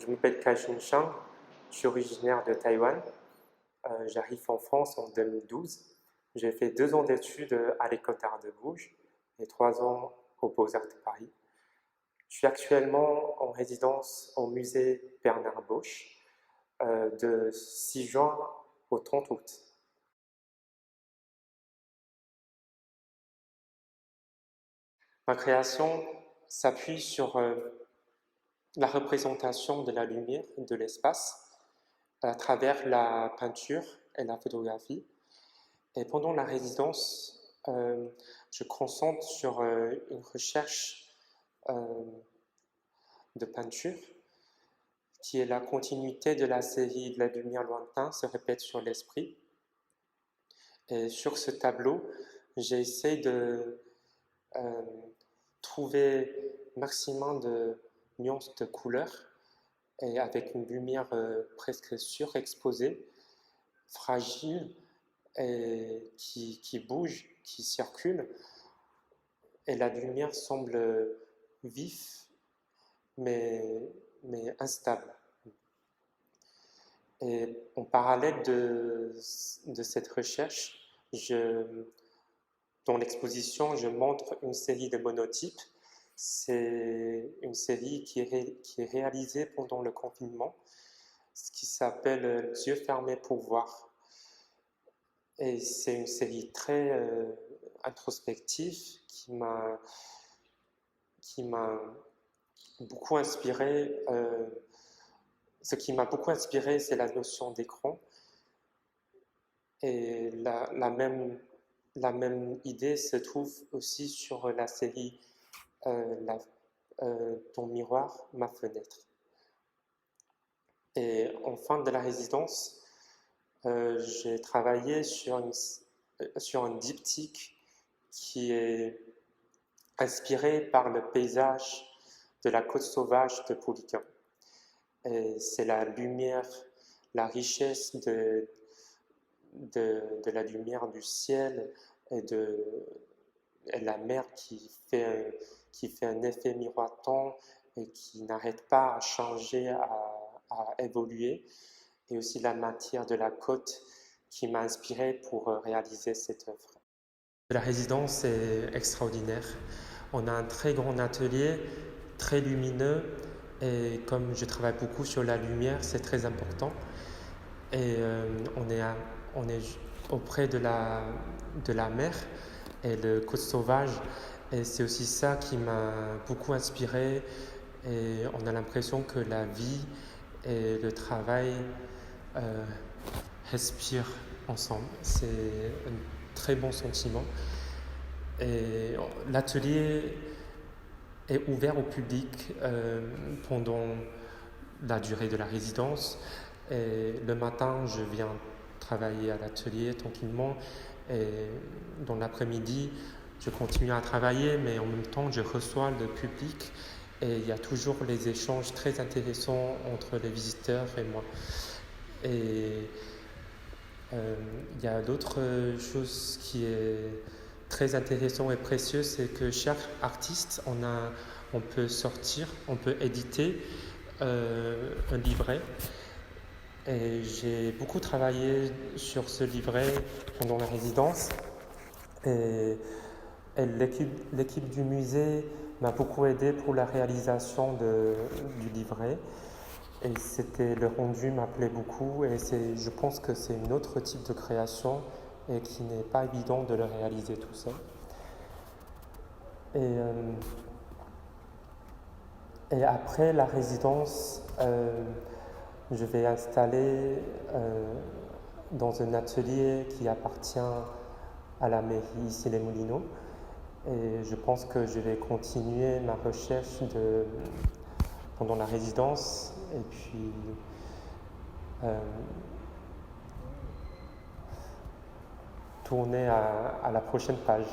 Je m'appelle Kai-Jin Chang, je suis originaire de Taïwan. J'arrive en France en 2012. J'ai fait 2 ans d'études à l'école d'art de Bourges et 3 ans aux Beaux-Arts de Paris. Je suis actuellement en résidence au musée Bernard Bosch de 6 juin au 30 août. Ma création s'appuie sur la représentation de la lumière et de l'espace à travers la peinture et la photographie. Et pendant la résidence, je concentre sur une recherche euh, de peinture qui est la continuité de la série de la lumière lointain se répète sur l'esprit. Et sur ce tableau, j'ai essayé de euh, trouver maximum de nuances de couleurs et avec une lumière presque surexposée, fragile et qui bouge, qui circule. Et la lumière semble vive, mais instable. Et en parallèle de cette recherche, dans l'exposition, je montre une série de monotypes. C'est une série qui est réalisée pendant le confinement, ce qui s'appelle Yeux fermés pour voir. Et c'est une série très introspective qui m'a beaucoup inspiré. Ce qui m'a beaucoup inspiré, c'est la notion d'écran. Et la même idée se trouve aussi sur la série Ton miroir, ma fenêtre. Et en fin de la résidence, j'ai travaillé sur un diptyque qui est inspiré par le paysage de la côte sauvage de Poulican. Et c'est la lumière, la richesse de la lumière du ciel et la mer qui fait un effet miroitant et qui n'arrête pas à changer, à évoluer, et aussi la matière de la côte qui m'a inspiré pour réaliser cette œuvre. La résidence est extraordinaire. On a un très grand atelier, très lumineux, et comme je travaille beaucoup sur la lumière, c'est très important. Et on est auprès de la mer et le côte sauvage. Et c'est aussi ça qui m'a beaucoup inspiré. Et on a l'impression que la vie et le travail respirent ensemble. C'est un très bon sentiment. Et l'atelier est ouvert au public pendant la durée de la résidence. Et le matin, je viens travailler à l'atelier tranquillement. Et dans l'après-midi, je continue à travailler, mais en même temps, je reçois le public. Et il y a toujours les échanges très intéressants entre les visiteurs et moi. Et il y a d'autres choses qui est très intéressant et précieux, c'est que chaque artiste, on peut sortir, on peut éditer un livret. Et j'ai beaucoup travaillé sur ce livret pendant la résidence. Et l'équipe du musée m'a beaucoup aidé pour la réalisation du livret. Et le rendu m'appelait beaucoup. Et je pense que c'est un autre type de création et qui n'est pas évident de le réaliser tout seul. Et après la résidence, je vais installer dans un atelier qui appartient à la mairie ici les Moulineaux. Et je pense que je vais continuer ma recherche pendant la résidence et puis tourner à la prochaine page.